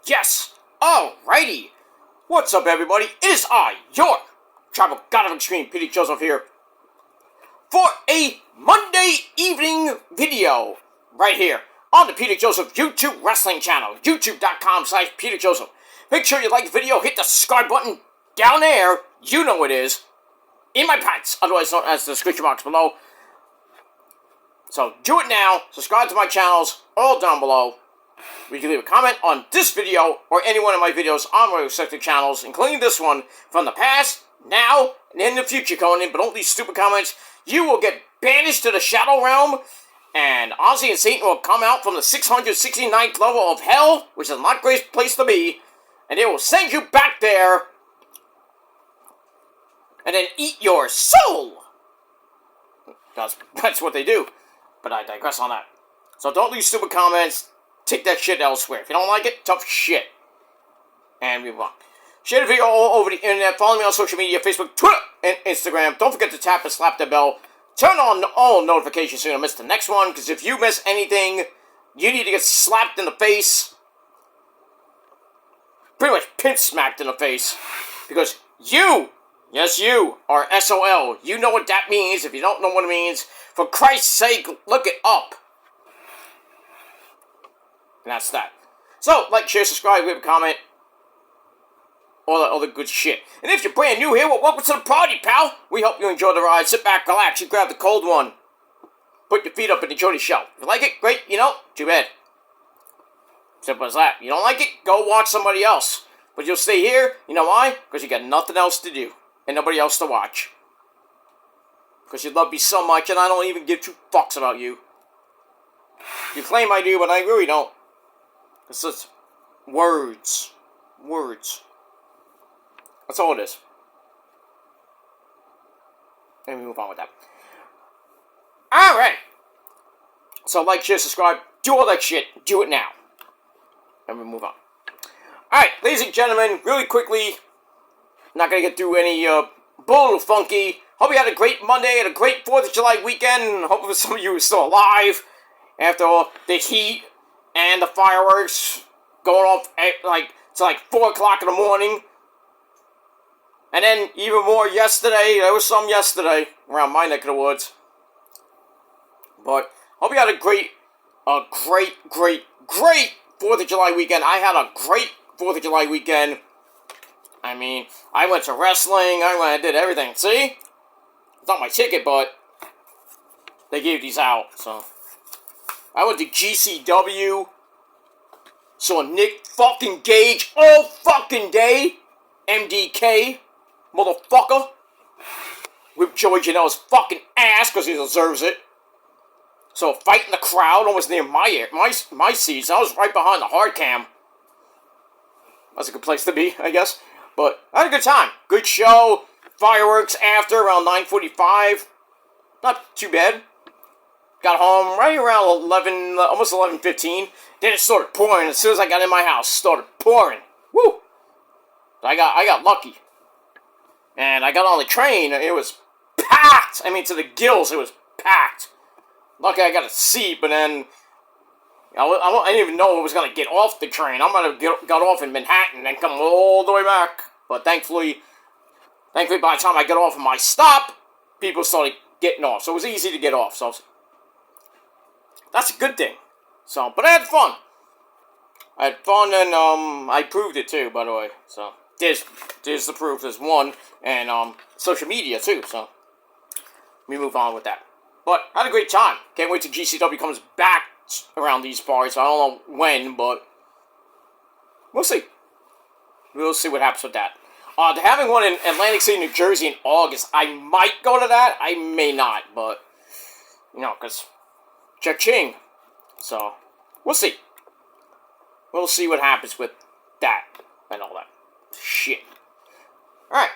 Yes, alrighty. What's up, everybody? It is I, your Tribal God of Extreme, Peter Joseph here, for a Monday evening video, right here, on the Peter Joseph YouTube wrestling channel, youtube.com/Peter Joseph. Make sure you like the video, hit the subscribe button down there, you know it is, in my pants, otherwise known as the description box below. So do it now, subscribe to my channels, all down below. You can leave a comment on this video or any one of my videos on my respective channels, including this one, from the past, now, and in the future, Conan. But don't leave stupid comments. You will get banished to the Shadow Realm, and Ozzy and Satan will come out from the 669th level of Hell, which is not a great place to be, and they will send you back there, and then eat your soul. That's what they do. But I digress on that. So don't leave stupid comments. Take that shit elsewhere. If you don't like it, tough shit. And move on. Share the video all over the internet. Follow me on social media, Facebook, Twitter, and Instagram. Don't forget to tap and slap the bell. Turn on all notifications so you don't miss the next one. Because if you miss anything, you need to get slapped in the face. Pretty much pin smacked in the face. Because you, yes you, are SOL. You know what that means. If you don't know what it means, for Christ's sake, look it up. And that's that. So, like, share, subscribe, leave a comment. All that other good shit. And if you're brand new here, well, welcome to the party, pal. We hope you enjoy the ride. Sit back, relax, you grab the cold one. Put your feet up and enjoy the show. If you like it, great. You know, too bad. Simple as that. You don't like it, go watch somebody else. But you'll stay here. You know why? Because you got nothing else to do. And nobody else to watch. Because you love me so much, and I don't even give two fucks about you. You claim I do, but I really don't. It's just words. Words. That's all it is. Let me move on with that. Alright. So like, share, subscribe, do all that shit. Do it now. And we move on. Alright, ladies and gentlemen, really quickly. Not going to get through any, bull funky. Hope you had a great Monday and a great 4th of July weekend. Hopefully some of you are still alive after all the heat and the fireworks going off at like 4 o'clock in the morning. And then even more yesterday. There was some yesterday around my neck of the woods. But hope you had a great 4th of July weekend. I had a great 4th of July weekend. I mean, I went to wrestling. I did everything. See? It's not my ticket, but they gave these out, so. I went to GCW. Saw Nick fucking Gage all fucking day. MDK. Motherfucker. Whipped Joey Janela's fucking ass because he deserves it. So, fight in the crowd almost near my seats. I was right behind the hard cam. That's a good place to be, I guess. But I had a good time. Good show. Fireworks after around 9:45. Not too bad. Got home right around 11, almost 11:15. Then it started pouring. As soon as I got in my house, it started pouring. Woo! I got lucky. And I got on the train, and it was packed. I mean, to the gills, it was packed. Lucky I got a seat, but then I didn't even know I was going to get off the train. I might have got off in Manhattan and come all the way back. But thankfully, by the time I got off of my stop, people started getting off. So it was easy to get off. So that's a good thing. So, but I had fun. I had fun, and I proved it too, by the way. So there's the proof. There's one, and social media too. So let me move on with that. But I had a great time. Can't wait till GCW comes back around these parts. I don't know when, but we'll see. We'll see what happens with that. They're having one in Atlantic City, New Jersey in August. I might go to that. I may not, but, you know, because cha-ching. So, we'll see. We'll see what happens with that and all that shit. Alright.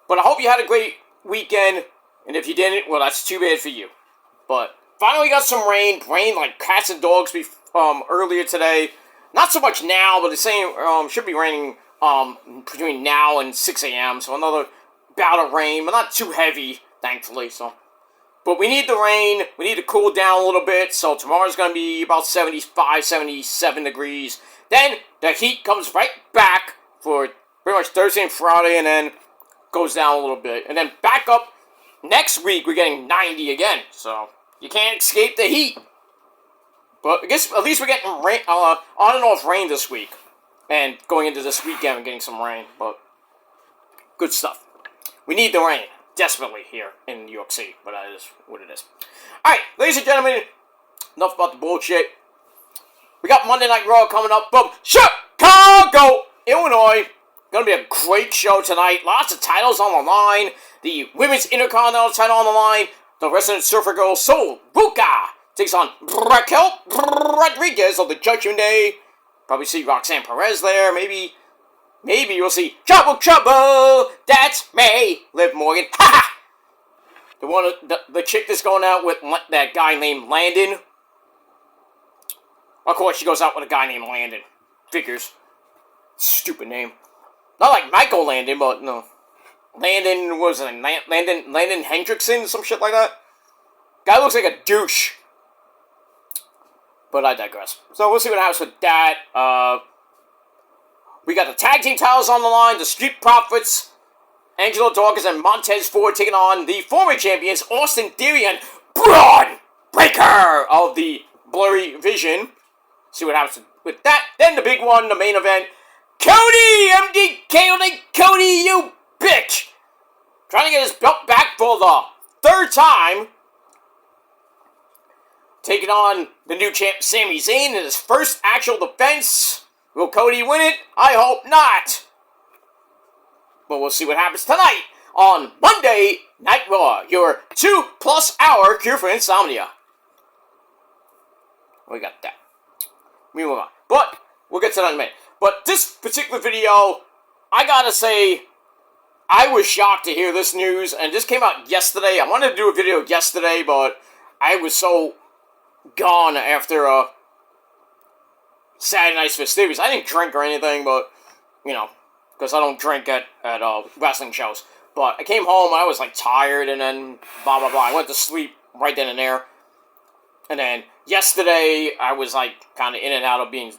But I hope you had a great weekend. And if you didn't, well, that's too bad for you. But finally got some rain. Rain like cats and dogs earlier today. Not so much now, but it's saying should be raining between now and 6 a.m. So another bout of rain, but not too heavy, thankfully. So, but we need the rain. We need to cool down a little bit. So tomorrow's going to be about 75, 77 degrees. Then the heat comes right back for pretty much Thursday and Friday, and then goes down a little bit. And then back up next week, we're getting 90 again. So you can't escape the heat. But I guess at least we're getting rain, on and off rain this week. And going into this weekend, we're getting some rain. But good stuff. We need the rain desperately here in New York City. But that is what it is. Alright, ladies and gentlemen, enough about the bullshit. We got Monday Night Raw coming up from Chicago, Illinois. Gonna be a great show tonight. Lots of titles on the line. The Women's Intercontinental title on the line. The resident surfer girl, Sol Ruca, takes on Raquel Rodriguez of the Judgment Day. Probably see Roxanne Perez there. Maybe you'll see Trouble. That's me, Liv Morgan. Ha ha! The chick that's going out with that guy named Landon. Of course, she goes out with a guy named Landon. Figures. Stupid name. Not like Michael Landon, but no. Landon, what was it? Landon Hendrickson? Some shit like that? Guy looks like a douche. But I digress. So we'll see what happens with that. We got the tag team titles on the line. The Street Profits, Angelo Dawkins and Montez Ford taking on the former champions, Austin Theory and Braun Breaker of the Blurry Vision. See what happens with that. Then the big one, the main event. Cody! Cody, you bitch! Trying to get his belt back for the third time. Taking on the new champ, Sami Zayn, in his first actual defense. Will Cody win it? I hope not. But we'll see what happens tonight on Monday Night Raw, your 2+ hour cure for insomnia. We got that. We move on. But we'll get to that in a minute. But this particular video, I gotta say, I was shocked to hear this news, and this came out yesterday. I wanted to do a video yesterday, but I was so gone after Saturday night's festivities. I didn't drink or anything, but, you know, because I don't drink at wrestling shows. But I came home, I was, like, tired, and then blah, blah, blah. I went to sleep right then and there. And then yesterday, I was, like, kind of in and out of being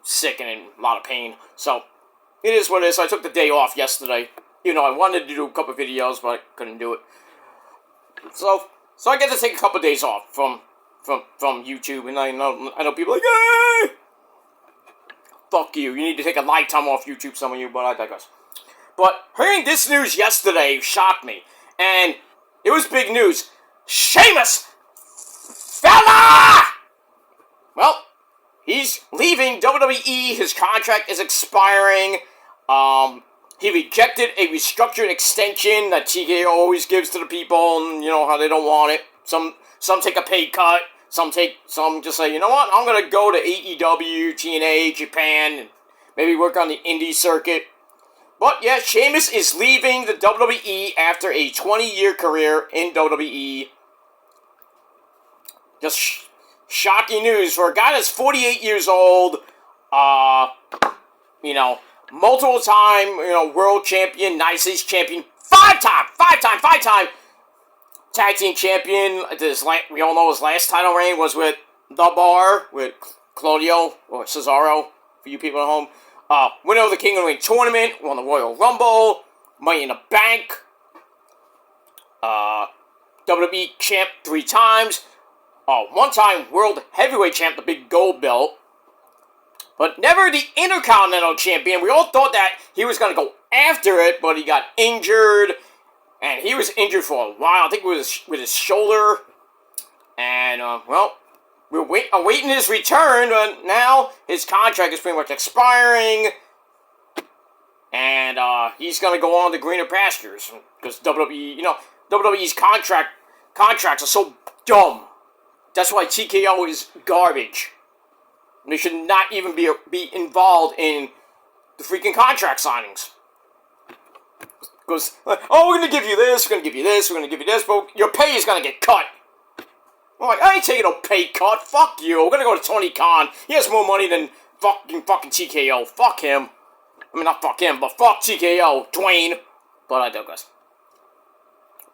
sick and in a lot of pain. So, it is what it is. So I took the day off yesterday. You know, I wanted to do a couple videos, but I couldn't do it. So I get to take a couple days off from YouTube, and I know people are like, hey! Fuck you. You need to take a lifetime off YouTube, some of you, but I digress. But hearing this news yesterday shocked me, and it was big news. Sheamus! Fella! Well, he's leaving WWE. His contract is expiring. He rejected a restructured extension that TKO always gives to the people, and you know how they don't want it. Some take a pay cut. Some just say, you know what, I'm gonna go to AEW, TNA, Japan, and maybe work on the indie circuit. But yeah, Sheamus is leaving the WWE after a 20-year career in WWE. Just shocking news for a guy that's 48 years old. You know, multiple time, you know, world champion, United States champion, five-time tag team champion. We all know his last title reign was with The Bar, with Claudio, or Cesaro, for you people at home. Winner of the King of the Ring tournament, won the Royal Rumble, Money in the Bank, WWE champ 3 times, one-time World Heavyweight champ, the big gold belt, but never the Intercontinental champion. We all thought that he was going to go after it, but he got injured, and he was injured for a while. I think it was with his shoulder, and, well, we're awaiting his return, but now his contract is pretty much expiring, and he's going to go on to greener pastures, because WWE, you know, WWE's contracts are so dumb. That's why TKO is garbage. They should not even be involved in the freaking contract signings. Because, oh, we're going to give you this, we're going to give you this, we're going to give you this, but your pay is going to get cut. I'm like, I ain't taking no pay cut. Fuck you. We're going to go to Tony Khan. He has more money than fucking TKO. Fuck him. I mean, not fuck him, but fuck TKO. Dwayne. But I digress.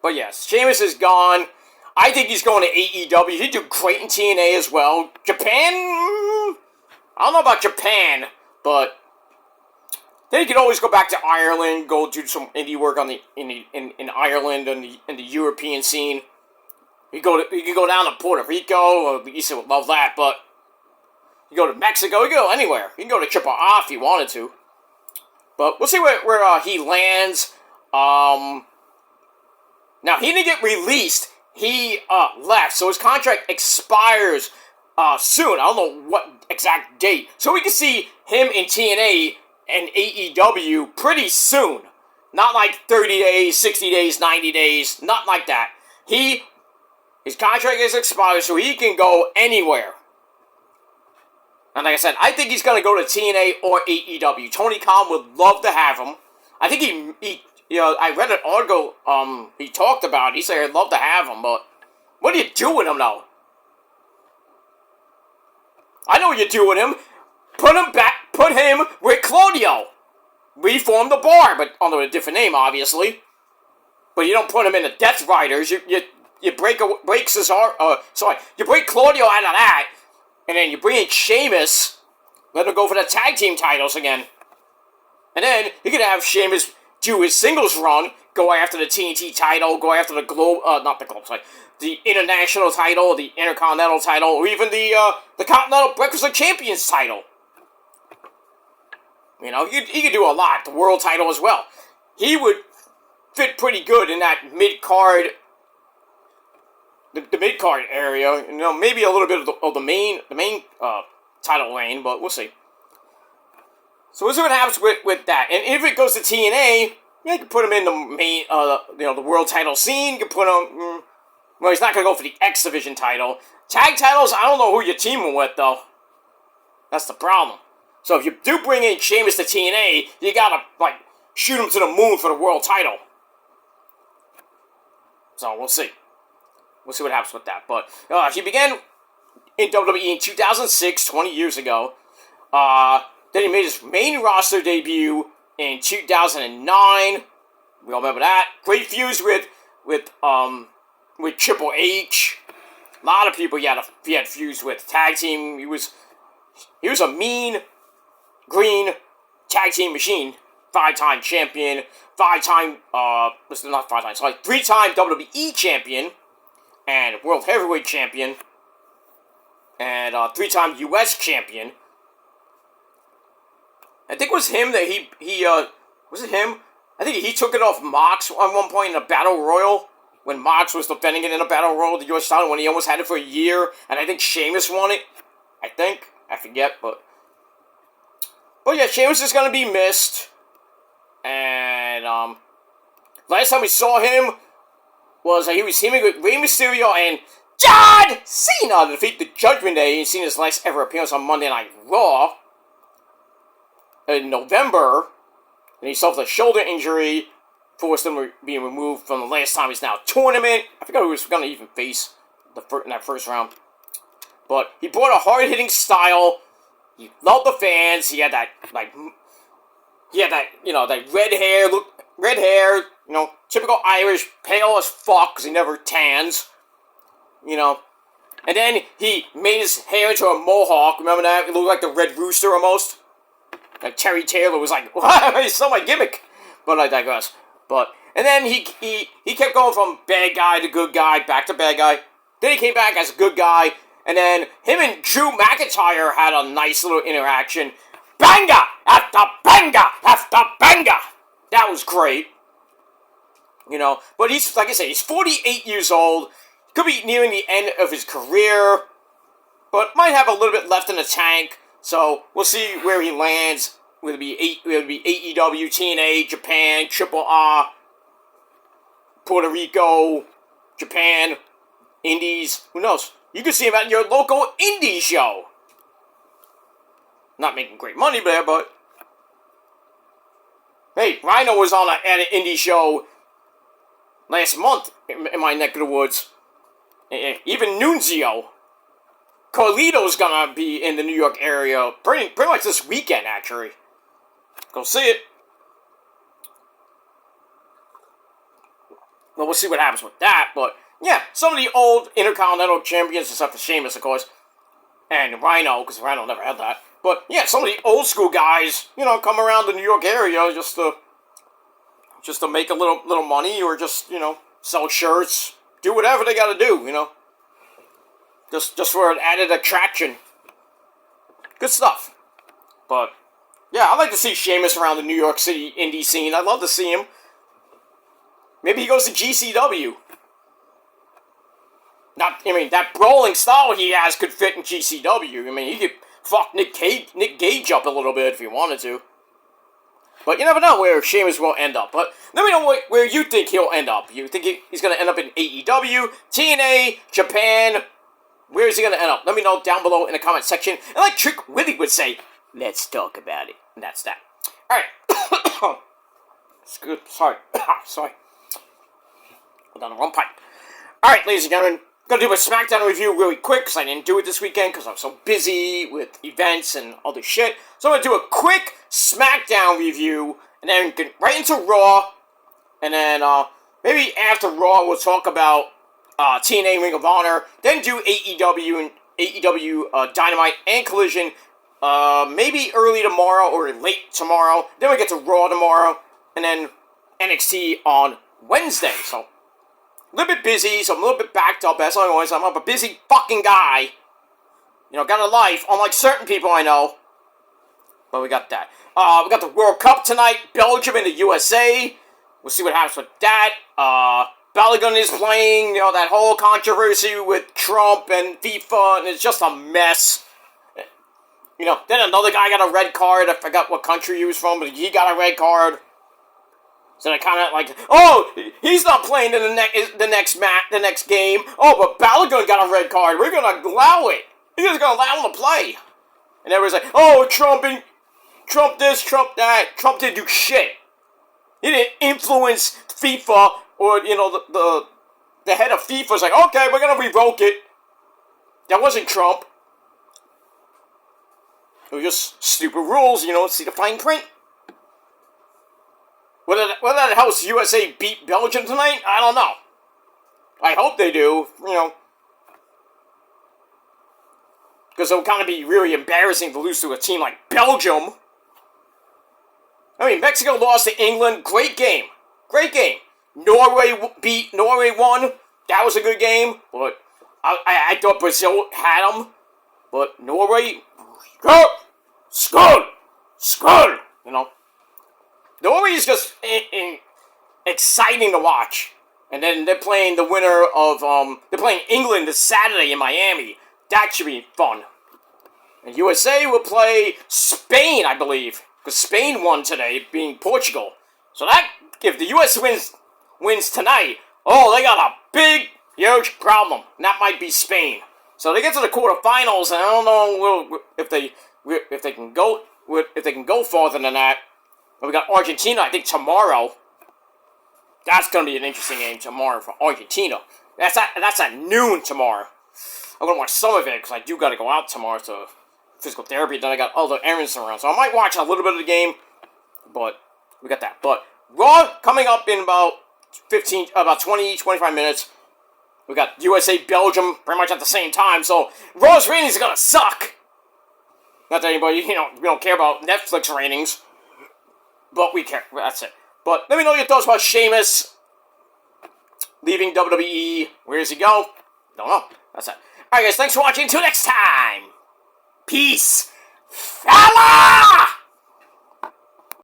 But yes, Sheamus is gone. I think he's going to AEW. He'd do great in TNA as well. Japan, I don't know about Japan, but then he could always go back to Ireland, go do some indie work on in Ireland and in the European scene. He could go down to Puerto Rico. Issa would love that, but you go to Mexico. You go anywhere. You can go to Triple A if you wanted to. But we'll see where he lands. Now he didn't get released. He left, so his contract expires soon. I don't know what exact date. So we can see him in TNA and AEW pretty soon. Not like 30 days, 60 days, 90 days. Not like that. His contract is expired, so he can go anywhere. And like I said, I think he's going to go to TNA or AEW. Tony Khan would love to have him. I think he I read an article he talked about it. He said, I'd love to have him, but what do you do with him, though? I know what you do with him. Put him with Claudio. Reform the Bar, but under a different name, obviously. But you don't put him in the Death Riders. You break Cesaro. You break Claudio out of that, and then you bring in Sheamus. Let him go for the tag team titles again, and then you could have Sheamus do his singles run, go after the TNT title, go after the the international title, the Intercontinental title, or even the Continental Breakfast of Champions title. You know, he could do a lot. The world title as well. He would fit pretty good in that mid-card, the mid-card area. You know, maybe a little bit of the main title lane, but we'll see. So we'll see what happens with that. And if it goes to TNA, you can put him in the main, the world title scene. You can put him. Well, he's not gonna go for the X Division title. Tag titles, I don't know who you're teaming with though. That's the problem. So if you do bring in Sheamus to TNA, you gotta shoot him to the moon for the world title. So we'll see. We'll see what happens with that. But he began in WWE in 2006, 20 years ago. Then he made his main roster debut in 2009. We all remember that. Great feuds with Triple H. A lot of people he had feuds with. Tag team. He was a mean green tag team machine. 5-time champion. 3-time WWE champion. And World Heavyweight champion. And 3-time US champion. I think it was him that was it him? I think he took it off Mox at one point in a Battle Royal. When Mox was defending it in a Battle Royal, the US title, when he almost had it for a year. And I think Sheamus won it. I forget, but yeah, Sheamus is going to be missed. And, last time we saw him was he was teaming with Rey Mysterio and John Cena to defeat the Judgment Day in Cena's last ever appearance on Monday Night Raw. In November, and he suffered a shoulder injury, forced him being removed from the last time he's now tournament. I forgot who he was going to even face in that first round. But he brought a hard-hitting style. He loved the fans. He had that, that red hair, typical Irish, pale as fuck, because he never tans, And then he made his hair into a mohawk. Remember that? It looked like the Red Rooster almost. Like Terry Taylor was like, "Wow, you stole my gimmick," but I digress. And then he kept going from bad guy to good guy, back to bad guy. Then he came back as a good guy, and then him and Drew McIntyre had a nice little interaction. Banger after banger after banger. That was great. But he's, like I said, he's 48 years old. Could be nearing the end of his career, but might have a little bit left in the tank. So we'll see where he lands. Will it be AEW, TNA, Japan, Triple A, Puerto Rico, Japan, Indies? Who knows? You can see him at your local indie show. Not making great money there, but hey, Rhino was on at an indie show last month in my neck of the woods. Even Nunzio. Carlito's gonna be in the New York area pretty much this weekend, actually. Go see it. Well, we'll see what happens with that, but yeah, some of the old Intercontinental champions, except for Sheamus, of course, and Rhino, because Rhino never had that, But yeah, some of the old school guys, you know, come around the New York area just to make a little money, or just, you know, sell shirts, do whatever they got to do, you know. Just for an added attraction. Good stuff. But yeah, I'd like to see Sheamus around the New York City indie scene. I'd love to see him. Maybe he goes to GCW. That brawling style he has could fit in GCW. I mean, he could fuck Nick Gage up a little bit if he wanted to. But you never know where Sheamus will end up. But let me know where you think he'll end up. You think he's going to end up in AEW, TNA, Japan? Where is he going to end up? Let me know down below in the comment section. And like Trick Willie would say, let's talk about it. And that's that. Alright. It's good. Sorry. Sorry. Hold on the wrong pipe. Alright, ladies and gentlemen. I'm going to do a SmackDown review really quick, because I didn't do it this weekend, because I'm so busy with events and other shit. So I'm going to do a quick SmackDown review, and then get right into Raw. And then, maybe after Raw, we'll talk about TNA Ring of Honor, then do AEW Dynamite and Collision, maybe early tomorrow or late tomorrow. Then we get to Raw tomorrow, and then NXT on Wednesday. So a little bit busy, so I'm a little bit backed up as always. I'm a busy fucking guy. You know, got a life, unlike certain people I know. But we got that. We got the World Cup tonight, Belgium and the USA. We'll see what happens with that. Balogun is playing, you know, that whole controversy with Trump and FIFA, and it's just a mess. You know, then another guy got a red card. I forgot what country he was from, but he got a red card. So they kind of like, oh, he's not playing in the next game. Oh, but Balogun got a red card. We're gonna allow it. We're just gonna allow him to play. And everyone's like, oh, Trump this, Trump that. Trump didn't do shit. He didn't influence FIFA, or, you know, the head of FIFA's like, okay, we're gonna revoke it. That wasn't Trump. It was just stupid rules, you know, see the fine print. Whether that helps USA beat Belgium tonight, I don't know. I hope they do, you know. Because it would kind of be really embarrassing to lose to a team like Belgium. I mean, Mexico lost to England. Great game. Great game. Norway won. That was a good game. But I thought Brazil had them. But Norway, skull, you know. Norway is just exciting to watch. And then they're playing the winner of, they're playing England this Saturday in Miami. That should be fun. And USA will play Spain, I believe. Because Spain won today, being Portugal. So that, if the US wins tonight, oh, they got a big, huge problem. And that might be Spain. So they get to the quarterfinals, and I don't know if they can go farther than that. But we got Argentina, I think, tomorrow. That's going to be an interesting game tomorrow for Argentina. That's at noon tomorrow. I'm going to watch some of it, because I do got to go out tomorrow to physical therapy. Then I got other errands around. So I might watch a little bit of the game. But we got that. But Raw coming up in about 20, 25 minutes. We got USA, Belgium, pretty much at the same time. So Raw's ratings are going to suck. Not that anybody, you know, we don't care about Netflix ratings. But we care. That's it. But let me know your thoughts about Sheamus leaving WWE. Where does he go? Don't know. That's it. Alright guys, thanks for watching. Until next time. Peace. Fella!